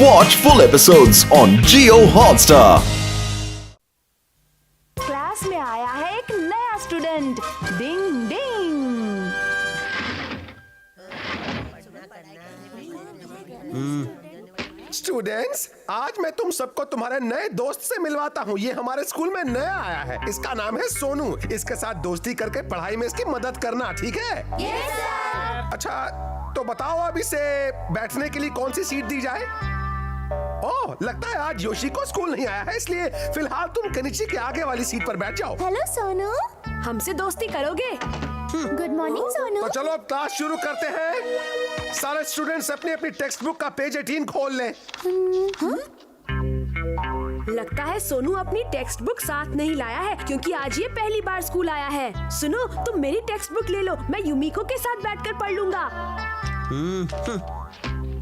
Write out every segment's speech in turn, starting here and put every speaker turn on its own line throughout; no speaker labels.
Watch full episodes on Jio Hotstar.
Class में आया है एक नया स्टूडेंट। डिंग डिंग।
स्टूडेंट्स, आज मैं तुम सबको तुम्हारे नए दोस्त से मिलवाता हूँ। ये हमारे स्कूल में नया आया है। इसका नाम है सोनू। इसके साथ दोस्ती करके पढ़ाई में इसकी मदद करना, ठीक है?
Yes sir.
अच्छा, तो बताओ अब इसे बैठने के लिए कौन सी सीट दी जाए? ओह, लगता है आज योशी को स्कूल नहीं आया है, इसलिए फिलहाल तुम कनिची के आगे वाली सीट पर बैठ जाओ।
हेलो सोनू, हमसे दोस्ती करोगे? Good morning Sonu.
तो चलो अब क्लास शुरू करते हैं। सारे स्टूडेंट्स अपनी अपनी टेक्स्ट बुक का पेज 18 खोल लें।
लगता है सोनू अपनी टेक्स्ट बुक साथ नहीं लाया है, क्योंकि आज ये पहली बार स्कूल आया है। सुनो, तुम मेरी टेक्स्ट बुक ले लो, मैं युमिको के साथ बैठकर पढ़ लूंगा।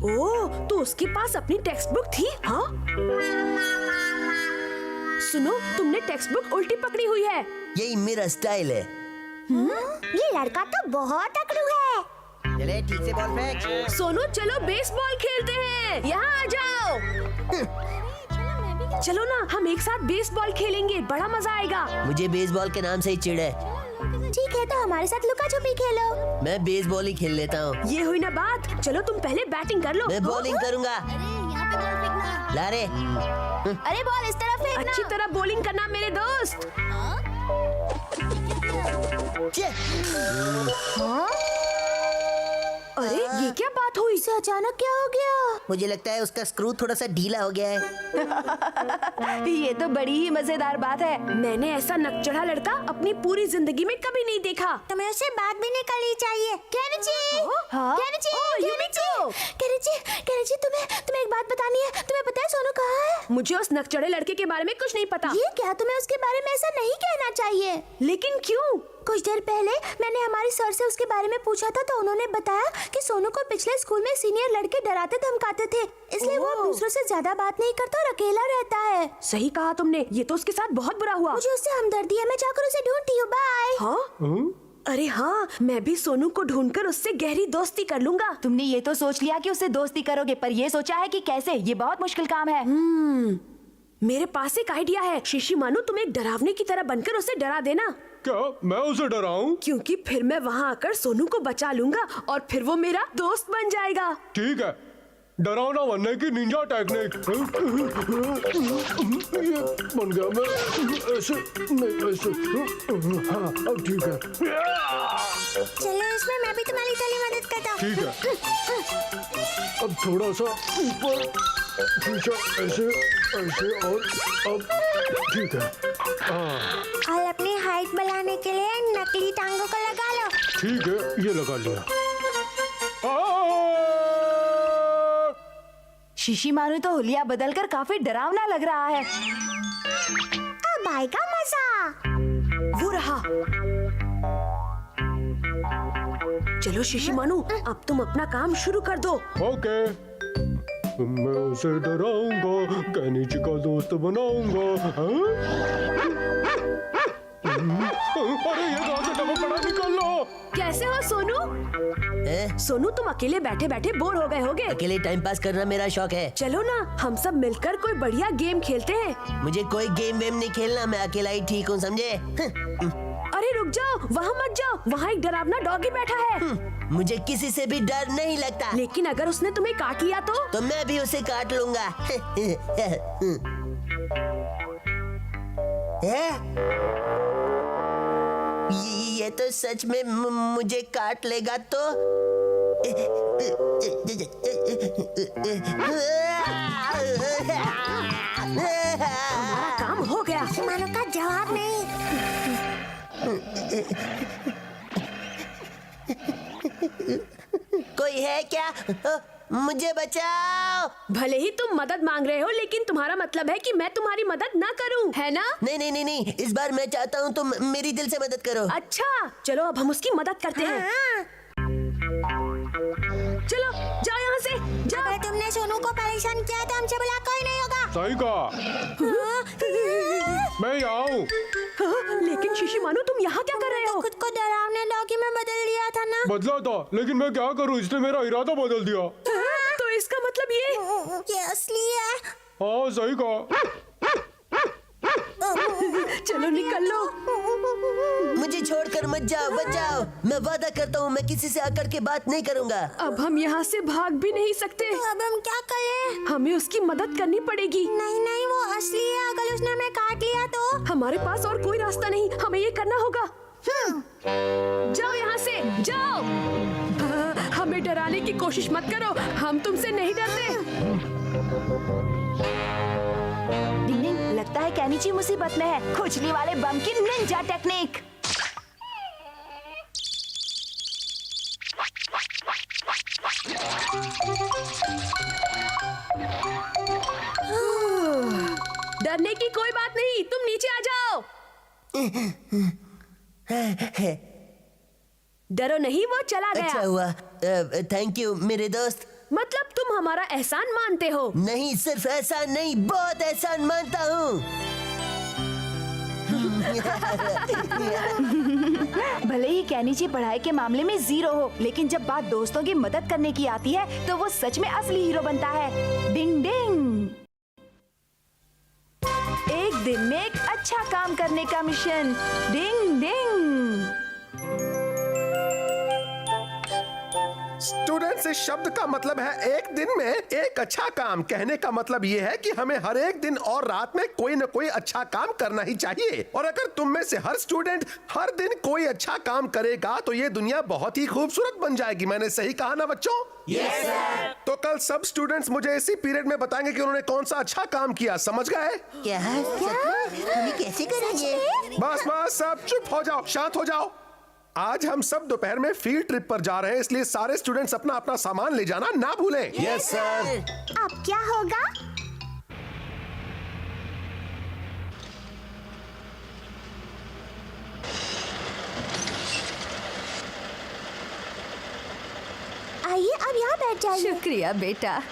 ओह, तो उसके पास अपनी टेक्स्ट बुक थी? हाँ? सुनो, तुमने टेक्स्ट बुक उल्टी पकड़ी हुई है।
यही मेरा स्टाइल है।
ये लड़का तो बहुत अकड़ू है।
चले ठीक से बॉल फेंक।
सोनू, चलो बेसबॉल खेलते हैं। यहाँ आ जाओ। चलो ना, हम एक साथ बेसबॉल खेलेंगे, बड़ा मजा आएगा।
मुझे बेसबॉल के नाम से ही चिढ़ है।
ठीक है, तो हमारे साथ लुका छुपी खेलो।
मैं बेसबॉल ही खेल लेता हूँ।
ये हुई ना बात। चलो तुम पहले बैटिंग कर लो।
मैं बॉलिंग करूँगा।
यहाँ पे बॉल फेंकना।
ला रे।
अरे बॉल इस तरफ फेंकना।
अच्छी तरह बॉलिंग करना मेरे दोस्त। अरे ये क्या बात हुई?
इसे अचानक क्या हो गया?
मुझे लगता है उसका स्क्रू थोड़ा सा ढीला हो गया है।
ये तो बड़ी ही मजेदार बात है। मैंने ऐसा नकचढ़ा लड़का अपनी पूरी जिंदगी में कभी नहीं देखा।
तुम्हें उससे बात भी नहीं करनी चाहिए। केनिची,
हाँ?
केनिची,
ओह, युमिको।
केनिची, तुम्हें एक बात बतानी है। तुम्हें पता है सोनू कहाँ है?
मुझे उस नकचढ़े लड़के के बारे में कुछ नहीं पता।
ये क्या, तुम्हें उसके बारे में ऐसा नहीं कहना चाहिए।
लेकिन क्यों?
कुछ देर पहले मैंने हमारी सर से उसके बारे में पूछा था, तो उन्होंने बताया कि सोनू को पिछले स्कूल में सीनियर लड़के डराते धमकाते थे, इसलिए वो
ओह।
दूसरों से ज्यादा बात नहीं करता और अकेला रहता है।
सही कहा तुमने। ये तो उसके साथ बहुत बुरा हुआ।
मुझे उससे हमदर्दी है, मैं जाकर उसे ढूंढती हूँ। बाय।
हाँ? अरे हाँ, मैं भी सोनू को ढूंढकर उससे गहरी दोस्ती कर लूंगा।
तुमने ये तो सोच लिया कि उससे दोस्ती करोगे, पर ये सोचा है कि कैसे? ये बहुत मुश्किल काम है।
मेरे पास एक आइडिया है। शीशी मानू, तुम एक डरावने की तरह बनकर उसे डरा देना।
क्या मैं उसे डराऊं?
क्योंकि फिर मैं वहाँ आकर सोनू को बचा लूंगा और फिर वो मेरा दोस्त बन जाएगा।
ठीक है, डरावना बनने की निंजा टेक्निक। ये बन गया। मैं ऐसे हाँ, अब ठीक है।
चलो, इसमें मैं भी तुम्हारी थोड़ी मदद करता हूँ।
ठीक है, अब थोड़ा सा ऊपर पीछे, ऐसे ऐसे, और अब ठीक है। हाँ
और अपनी हाइट बढ़ाने के लिए नकली टांगों को लगा लो।
ठीक है, ये लगा लिया।
शीशी मारू तो हुलिया बदलकर काफी डरावना लग रहा है।
अब आएगा मजा।
वो रहा। चलो शीशी मानू, अब तुम अपना काम शुरू कर दो।
ओके, मैं उसे डराऊंगा, केनिची का दोस्त बनाऊंगा। अरे ये कहाँ से डबल पड़ा, निकाल लो।
कैसे हो सोनू? सोनू, तुम अकेले बैठे बैठे बोर हो गए होगे।
अकेले टाइम पास करना मेरा शौक है।
चलो ना, हम सब मिलकर कोई बढ़िया गेम खेलते हैं।
मुझे कोई गेम वेम नहीं खेलना, मैं अकेला ही ठीक हूँ, समझे?
अरे रुक जाओ, वहाँ मत जाओ, वहाँ एक डरावना डॉगी बैठा है।
मुझे किसी से भी डर नहीं लगता।
लेकिन अगर उसने तुम्हें काट लिया तो
मैं भी उसे काट लूंगा। ये तो सच में मुझे काट लेगा तो
हमारा काम हो गया।
मानो का जवाब नहीं।
कोई है क्या? मुझे बचाओ।
भले ही तुम मदद मांग रहे हो, लेकिन तुम्हारा मतलब है कि मैं तुम्हारी मदद ना करूं, है ना?
नहीं नहीं नहीं नहीं, इस बार मैं चाहता हूँ तुम मेरी दिल से मदद करो।
अच्छा, चलो अब हम उसकी मदद करते हैं। चलो जाओ यहाँ से, जाओ।
अगर तुमने सोनू को परेशान किया तो हमसे बुला कोई नहीं होगा।
सही कहा, मैं यहाँ हूँ।
हाँ, लेकिन शीशी मानू, तुम यहाँ क्या कर रहे हो?
खुद को डरावने डॉगी में बदल दिया था ना।
बदला था, लेकिन मैं क्या करूँ, इसने मेरा इरादा बदल दिया।
तो तो इसका मतलब
ये असली है।
हाँ सही कहा।
चलो निकल लो।
मुझे छोड़कर मत जाओ, बच जाओ। मैं वादा करता हूँ मैं किसी से आकड़ के बात नहीं करूँगा।
अब हम यहाँ से भाग भी नहीं सकते।
तो अब हम क्या करें?
हमें उसकी मदद करनी पड़ेगी।
नहीं नहीं, वो असली है। अगर उसने हमें काट लिया तो?
हमारे पास और कोई रास्ता नहीं, हमें ये करना होगा। जाओ यहाँ से, जाओ। हमें डराने की कोशिश मत करो, हम तुमसे नहीं डरते।
डिंग डिंग, लगता है कैनिची मुसीबत में है। खुजली वाले बम की निंजा टेक्निक।
डरने की कोई बात नहीं, तुम नीचे आ जाओ। डरो नहीं, वो चला
अच्छा
गया।
हुआ। थैंक यू मेरे दोस्त।
मतलब तुम हमारा एहसान मानते हो?
नहीं, सिर्फ एहसान नहीं, बहुत एहसान मानता हूँ।
भले ही कैनिची पढ़ाई के मामले में 0 हो, लेकिन जब बात दोस्तों की मदद करने की आती है तो वो सच में असली हीरो बनता है। डिंग डिंग, एक दिन में एक अच्छा काम करने का मिशन। डिंग डिंग।
स्टूडेंट्स, इस शब्द का मतलब है एक दिन में एक अच्छा काम। कहने का मतलब ये है कि हमें हर एक दिन और रात में कोई न कोई अच्छा काम करना ही चाहिए। और अगर तुम में से हर स्टूडेंट हर दिन कोई अच्छा काम करेगा तो ये दुनिया बहुत ही खूबसूरत बन जाएगी। मैंने सही कहा ना बच्चों? Yes sir. तो कल सब स्टूडेंट्स मुझे इसी पीरियड में बताएंगे कि उन्होंने कौन सा अच्छा काम किया। समझ गए?
क्या? हमें कैसे करेंगे?
बस बस, सब चुप हो जाओ, शांत हो जाओ। आज हम सब दोपहर में फील्ड ट्रिप पर जा रहे हैं, इसलिए सारे स्टूडेंट्स अपना अपना सामान ले जाना ना भूलें।
Yes sir.
अब क्या होगा? आइए, अब यहाँ बैठ जाइए।
शुक्रिया बेटा,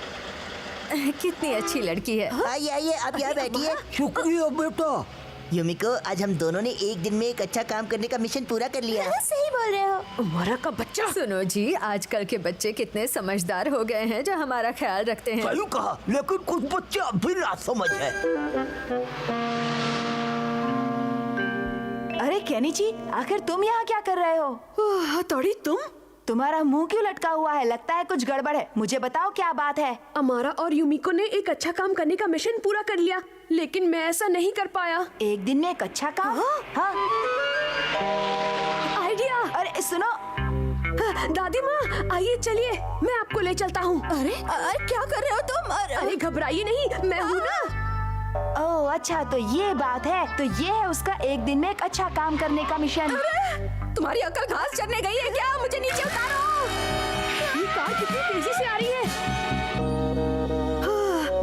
कितनी अच्छी लड़की है।
आइए आइए, आप यहाँ बैठिए। शुक्रिया बेटा। युमिको, आज हम दोनों ने एक दिन में एक अच्छा काम करने का मिशन पूरा कर लिया।
सही बोल रहे हो।
हमारा का बच्चा।
सुनो जी, आजकल के बच्चे कितने समझदार हो गए हैं जो हमारा ख्याल रखते हैं।
सही कहा, लेकिन कुछ बच्चे अभी ना समझ है।
अरे कैनिची, आखिर तुम यहाँ क्या कर रहे हो?
हथौड़ी, तुम?
तुम्हारा मुंह क्यों लटका हुआ है? लगता है कुछ गड़बड़ है। मुझे बताओ क्या बात है।
अमारा और यूमिको ने एक अच्छा काम करने का मिशन पूरा कर लिया, लेकिन मैं ऐसा नहीं कर पाया।
एक दिन में एक अच्छा काम? हाँ।
आइडिया।
अरे सुनो,
दादी माँ, आइए चलिए, मैं आपको ले चलता हूँ।
अरे क्या कर रहे हो तुम?
अरे घबराइए नहीं, मैं हूँ ना।
ओह अच्छा, तो ये बात है। तो ये है उसका एक दिन में एक अच्छा काम करने का मिशन।
तुम्हारी अकल घास चरने गई है क्या? मुझे नीचे उतारो।
ये कार कितनी तेजी से आ रही है।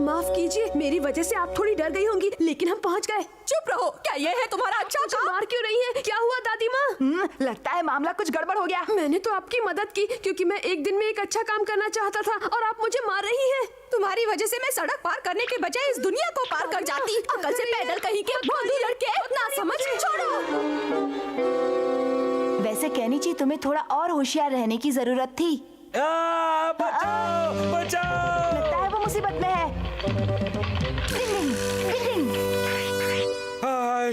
माफ कीजिए, मेरी वजह से आप थोड़ी डर गई होंगी, लेकिन हम पहुंच गए।
चुप रहो, क्या ये है तुम्हारा अच्छा काम?
मार क्यों रही है? क्या हुआ दादी माँ?
लगता है मामला कुछ गड़बड़ हो गया।
मैंने तो आपकी मदद की क्योंकि मैं एक दिन में एक अच्छा काम करना चाहता था, और आप मुझे मार रही हैं।
तुम्हारी वजह से मैं सड़क पार करने के बजाय इस दुनिया को पार कर जाती। अकल से पैदल कहीं के भोंदू लड़के, ना समझ छोड़ो।
वैसे कैनिची, तुम्हें थोड़ा और होशियार रहने की जरूरत थी।
बचाओ बचाओ।
लगता है वो मुसीबत में है। डिंग डिंग, डिंग डिंग।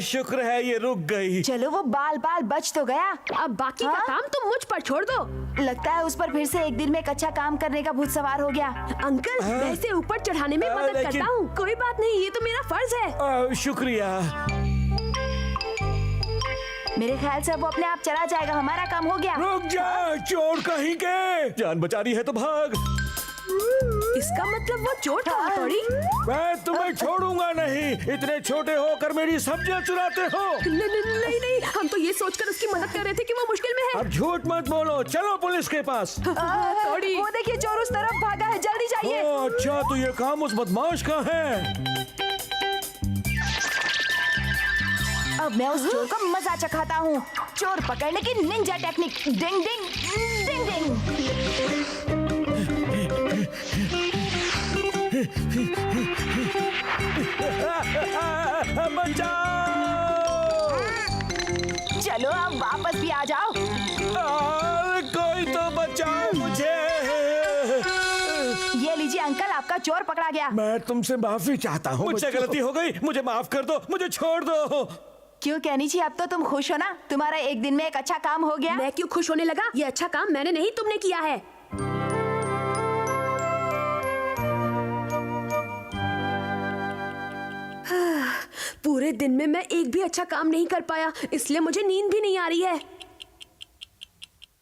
शुक्र है ये रुक गई।
चलो, वो बाल बाल बच तो गया।
अब बाकी का काम तुम मुझ पर छोड़ दो।
लगता है उस पर फिर से एक दिन में एक अच्छा काम करने का भूत सवार हो गया।
अंकल, मैं इसे ऊपर चढ़ाने में मदद
लेकिन-
करता हूँ। कोई बात नहीं, ये तो मेरा फर्ज है।
शुक्रिया।
मेरे ख्याल से अब वो अपने आप चला जाएगा। हमारा काम हो गया।
रुक जा, चोर कहीं के। जान बचानी है तो भाग।
इसका मतलब वो चोर था हथौड़ी?
मैं तुम्हें छोड़ूंगा नहीं। इतने छोटे होकर मेरी सब्जियां चुराते हो।
नहीं नहीं, हम तो ये सोचकर उसकी मदद कर रहे थे कि वो मुश्किल में है।
अब झूठ मत बोलो, चलो पुलिस के पास।
हथौड़ी,
वो देखिए, चोर उस तरफ भागा है। जल्दी जाइए।
अच्छा, तो ये काम उस बदमाश का है।
अब मैं उस चोर को मजा चखाता हूँ। चोर पकड़ने की निंजा टेक्निक। डिंग डिंग डिंग डिंग।
बचाओ।
चलो, अब वापस भी आ जाओ।
कोई तो बचाओ मुझे।
ये लीजिए चोर पकड़ा गया।
मैं तुमसे माफी चाहता हूँ।
मुझसे गलती हो गई, मुझे माफ कर दो, मुझे छोड़ दो।
क्यों कैनीची, अब तो तुम खुश हो ना? तुम्हारा एक दिन में एक अच्छा काम हो गया।
मैं क्यों खुश होने लगा? ये अच्छा काम मैंने नहीं, तुमने किया है। पूरे दिन में मैं एक भी अच्छा काम नहीं कर पाया, इसलिए मुझे नींद भी नहीं आ रही है।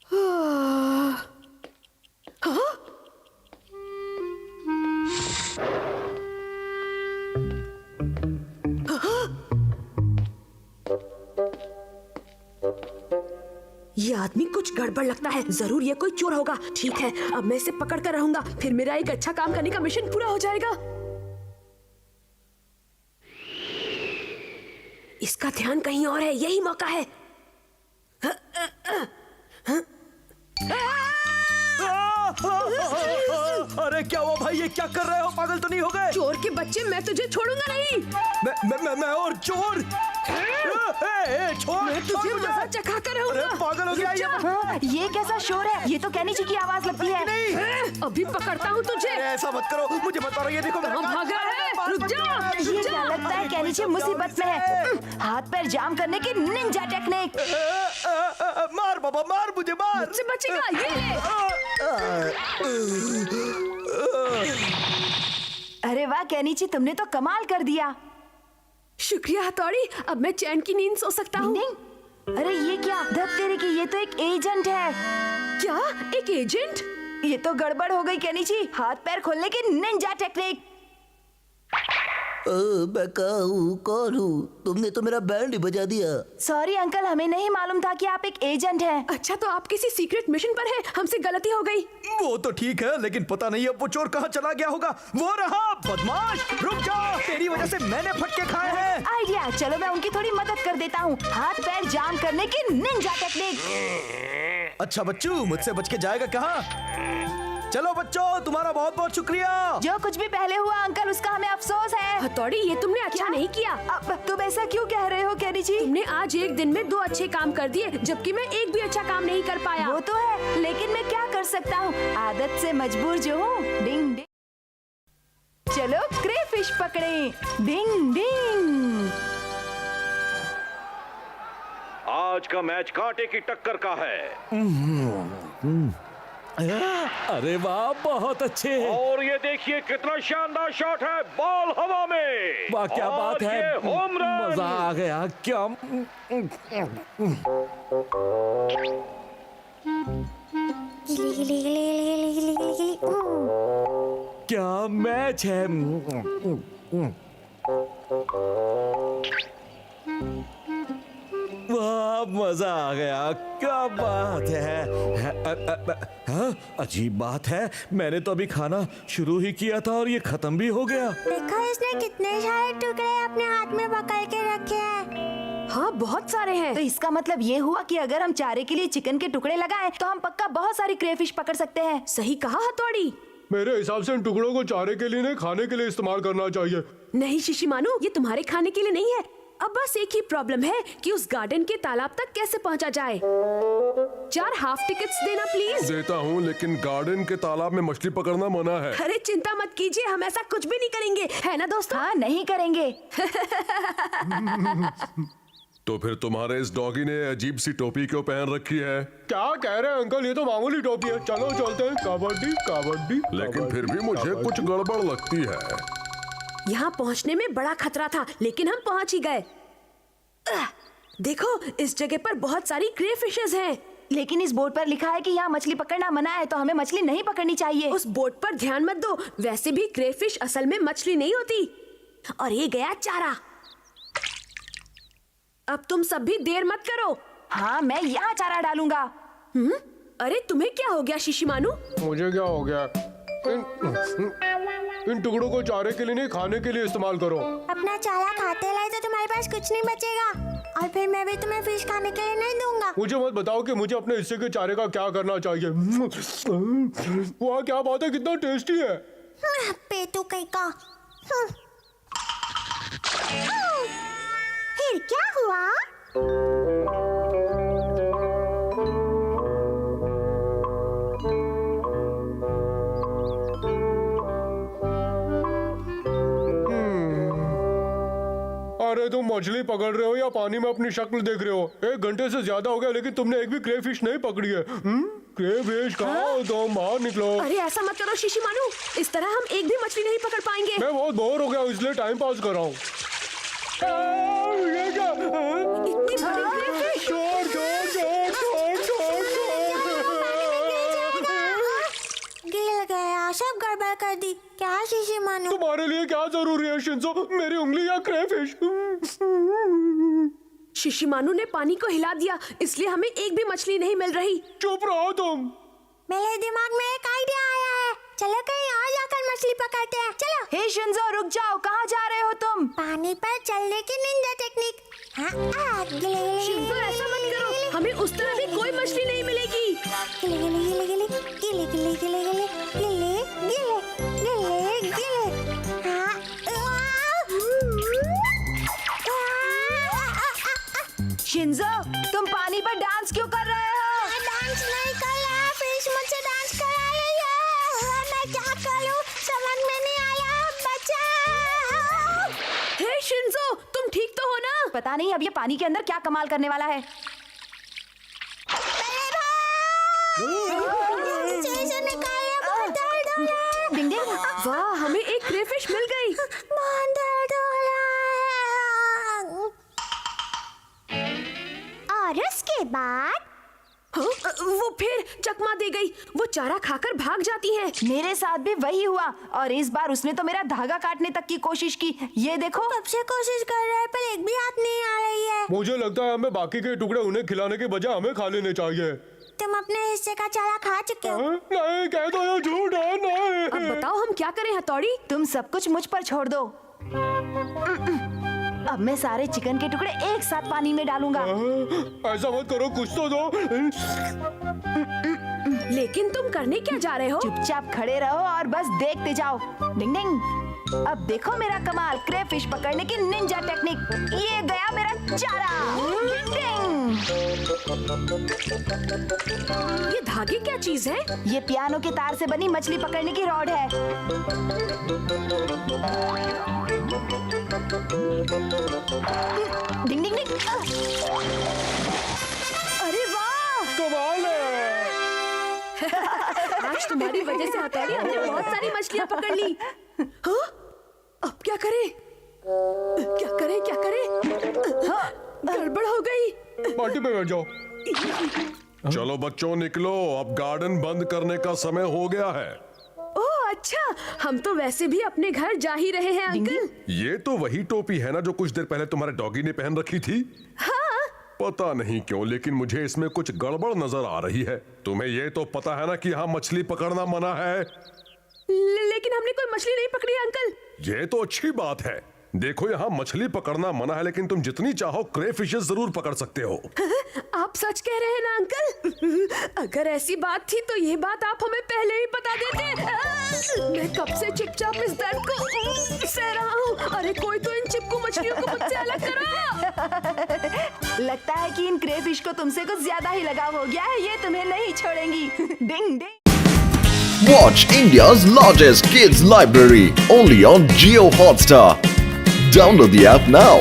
हाँ? ये आदमी कुछ गड़बड़ लगता है, जरूर ये कोई चोर होगा। ठीक है, अब मैं इसे पकड़ कर रहूंगा, फिर मेरा एक अच्छा काम करने का मिशन पूरा हो जाएगा। इसका ध्यान कहीं और है, यही मौका है।
अरे क्या हुआ भाई, ये क्या कर रहे हो? पागल तो नहीं हो गए?
चोर के बच्चे, मैं तुझे छोड़ूंगा नहीं।
मैं और चोर? छोड़,
मैं तुझे मजा चखा कर रहूंगा।
अरे पागल हो गया ये?
हाँ, ये कैसा शोर है? ये तो कैनीची की आवाज लगती है।
अभी पकड़ता हूँ तुझे।
ऐसा मत करो, मुझे बता रहा, ये देखो
कहाँ भागा है? रुक जा।
ये क्या लगता है कैनीची मुसीबत में है। हाथ पैर जाम करने की निंजा टेक्निक।
मार बाबा मार, मुझे मार।
मुझसे बचेगा, ये ले।
अरे वाह कैनीची, तुमने तो कमाल कर दिया।
शुक्रिया हथौड़ी, अब मैं चैन की नींद सो सकता हूँ।
नहीं, अरे ये क्या धत तेरे की, ये तो एक एजेंट है।
क्या? एक एजेंट?
ये तो गड़बड़ हो गई कैनीची, हाथ पैर खोलने की निंजा टेक्निक।
मैं कौन हूँ? तुमने तो मेरा बैंड ही बजा दिया।
सॉरी अंकल, हमें नहीं मालूम था कि आप एक एजेंट हैं।
अच्छा, तो आप किसी सीक्रेट मिशन पर हैं, हमसे गलती हो गई।
वो तो ठीक है, लेकिन पता नहीं अब वो चोर कहाँ चला गया होगा। वो रहा बदमाश, रुक जा, तेरी वजह से मैंने फटके खाए हैं।
आइडिया, चलो मैं उनकी थोड़ी मदद कर देता हूँ। हाथ पैर जाम करने की निंजा टेक्निक।
अच्छा बच्चू, मुझसे बच के जाएगा कहाँ? चलो बच्चों, तुम्हारा बहुत बहुत शुक्रिया।
जो कुछ भी पहले हुआ अंकल, उसका हमें अफसोस है।
हथौड़ी, ये तुमने अच्छा नहीं किया।
अब तुम ऐसा क्यों कह रहे हो कैनीची?
तुमने आज एक दिन में 2 अच्छे काम कर दिए, जबकि मैं एक भी अच्छा काम नहीं कर पाया।
वो तो है, लेकिन मैं क्या कर सकता हूँ, आदत से मजबूर जो हूँ। डिंग डिंग, चलो क्रेफिश पकड़े। डिंग डिंग।
आज का मैच कांटे की टक्कर का है।
अरे वाह, बहुत अच्छे।
और ये देखिए कितना शानदार शॉट है, बॉल हवा में।
वाह क्या बात
और
है,
ये होम रन।
मजा आ गया। क्या
गिली गिली गिली गिली गिली गिली गिली।
क्या मैच है। वाह मजा आ गया, क्या बात है। हाँ, अजीब बात है, मैंने तो अभी खाना शुरू ही किया था और ये खत्म भी हो गया।
देखो इसने कितने सारे टुकड़े अपने हाथ में पकड़ के रखे हैं।
हाँ, बहुत सारे हैं।
तो इसका मतलब ये हुआ कि अगर हम चारे के लिए चिकन के टुकड़े लगाएं, तो हम पक्का बहुत सारी क्रेफिश पकड़ सकते हैं।
सही कहा हथौड़ी।
मेरे हिसाब से इन टुकड़ों को चारे के लिए नहीं, खाने के लिए इस्तेमाल करना चाहिए।
नहीं शिशिमानु, ये तुम्हारे खाने के लिए नहीं है। अब बस एक ही प्रॉब्लम है कि उस गार्डन के तालाब तक कैसे पहुंचा जाए। 4 हाफ टिकट्स देना प्लीज।
देता हूँ, लेकिन गार्डन के तालाब में मछली पकड़ना मना है।
अरे चिंता मत कीजिए, हम ऐसा कुछ भी नहीं करेंगे, है ना दोस्तों?
हाँ, नहीं करेंगे।
तो फिर तुम्हारे इस डॉगी ने अजीब सी टोपी क्यों पहन रखी है?
क्या कह रहे हैं अंकल, ये तो मामूली टोपी है। चलो चलते हैं, कबड्डी कबड्डी।
लेकिन फिर भी मुझे कुछ गड़बड़ लगती है।
यहाँ पहुँचने में बड़ा खतरा था, लेकिन हम पहुँच ही गए। देखो, इस जगह पर बहुत सारी क्रेफिशेस हैं।
लेकिन इस बोर्ड पर लिखा है कि यहाँ मछली पकड़ना मना है, तो हमें मछली नहीं पकड़नी चाहिए।
उस बोर्ड पर ध्यान मत दो, वैसे भी क्रेफिश असल में मछली नहीं होती। और ये गया चारा। अब तुम सब भी देर मत करो।
हाँ, मैं यहाँ चारा डालूंगा।
अरे तुम्हें क्या हो गया शिशिमानु?
मुझे क्या हो गया? इन टुकड़ों को चारे के लिए नहीं, खाने के लिए इस्तेमाल करो।
अपना चारा खाते रहे तो तुम्हारे पास कुछ नहीं बचेगा, और फिर मैं भी तुम्हें फिश खाने के लिए नहीं दूंगा।
मुझे मत बताओ कि मुझे अपने हिस्से के चारे का क्या करना चाहिए। वाह क्या बात है, कितना टेस्टी है।
पेटू कहीं का। फिर क्या हुआ?
अरे तुम मछली पकड़ रहे हो या पानी में अपनी शक्ल देख रहे हो? 1 घंटे से ज्यादा हो गया लेकिन तुमने एक भी क्रेफिश नहीं पकड़ी है। क्रेफिश खाओ, तुम बाहर निकलो।
अरे ऐसा मत करो शिशिमारू, इस तरह हम एक भी मछली नहीं पकड़ पाएंगे।
मैं बहुत बोर हो गया हूँ इसलिए टाइम पास कर रहा हूँ। ये क्या?
इतनी बड़ी crayfish।
छोड़ छोड़ छोड़ छोड़ छोड़ छोड़।
गिर गया, सब गड़बड़ कर दी। क्या शिशिमारू?
तुम्हारे लिए क्या जरूरी है शिंजो, मेरी उंगली या क्रेफिश?
शिशिमारू ने पानी को हिला दिया, इसलिए हमें एक भी मछली नहीं मिल रही।
चुप रहो तुम।
मेरे दिमाग में एक आइडिया आया है। चलो कहीं और जाकर मछली पकड़ते हैं। चलो।
हे शिंजो रुक जाओ, कहाँ जा रहे हो तुम?
पानी पर चलने की निंजा टेक्निक। हाँ, गिले
शिंजो ऐसा मत करो, हमें उस तरह भी कोई मछली नहीं मिलेगी।
गिले गिले गिले गिले गिले गिले गिले गिले गिले गिले गिले। हाँ,
शिंजो तुम पानी पर डांस क्यों कर रहे हो?
मैं डांस नहीं कर रहा, फिश मुझसे डांस करा रही है। मैं क्या करूं, समझ में नहीं आया। बचाओ।
हे शिंजो, तुम ठीक तो हो ना?
पता नहीं अब ये पानी के अंदर क्या कमाल करने वाला है।
से निकाले, बहुत दर्द हो रहा है।
डिंग डिंग।
वाह, हमें एक क्रेफिश मिल गई।
बहुत दर्द हो रहा है। और उसके बाद
हाँ, वो फिर चकमा दे गई। वो चारा खाकर भाग जाती है।
मेरे साथ भी वही हुआ और इस बार उसने तो मेरा धागा काटने तक की कोशिश की। ये देखो।
कब से कोशिश कर रहे हैं पर एक भी हाथ नहीं आ रही है।
मुझे लगता है हमें बाकी के टुकड़े उन्हें खिलाने के बजाय हमें खा लेने चाहिए।
तुम अपने हिस्से का चारा खा चुके हो।
नहीं, कह दो ये झूठ है। नहीं।
अब बताओ हम क्या करें हथौड़ी?
तुम सब कुछ मुझ पर छोड़ दो। अब मैं सारे चिकन के टुकड़े एक साथ पानी में डालूंगा।
ऐसा मत करो, कुछ तो दो।
लेकिन तुम करने क्या जा रहे हो?
चुपचाप खड़े रहो और बस देखते जाओ। डिंग डिंग। अब देखो मेरा कमाल, क्रेफिश पकड़ने की निंजा टेक्निक। ये गया मेरा चारा। डिंग डिंग।
ये धागे क्या चीज है?
ये पियानो के तार से बनी मछली पकड़ने की रॉड है। डिंग डिंग डिंग। अरे वाह,
कमाल है।
आज तुम्हारी वजह से हथौड़ी हमने बहुत सारी मछलियां पकड़ ली। हाँ? अब क्या करें? क्या करें क्या करें? हाँ, गड़बड़ हो गई।
पार्टी पे बैठ जाओ।
चलो बच्चों निकलो, अब गार्डन बंद करने का समय हो गया है।
ओह अच्छा, हम तो वैसे भी अपने घर जा ही रहे हैं अंकल।
ये तो वही टोपी है ना जो कुछ देर पहले तुम्हारे डॉगी ने पहन रखी थी?
हाँ।
पता नहीं क्यों लेकिन मुझे इसमें कुछ गड़बड़ नजर आ रही है। तुम्हें ये तो पता है ना कि यहाँ मछली पकड़ना मना है।
लेकिन हमने कोई मछली नहीं पकड़ी अंकल।
ये तो अच्छी बात है। देखो यहाँ मछली पकड़ना मना है लेकिन तुम जितनी चाहो क्रेफिशेस जरूर पकड़ सकते हो।
आप सच कह रहे हैं ना अंकल? अगर ऐसी बात थी तो ये बात आप हमें पहले ही बता देते। मैं कब से चुपचाप इस दर्द को सह रहा हूँ। अरे कोई तो इन चिपकू मछलियों को मुझसे अलग करो।
लगता है कि इन क्रेफिश को तुमसे कुछ ज्यादा ही लगाव हो गया है। ये तुम्हें नहीं छोड़ेंगी। डिंग डिंग।
Watch India's largest kids library only on Jio Hotstar. Download the app now.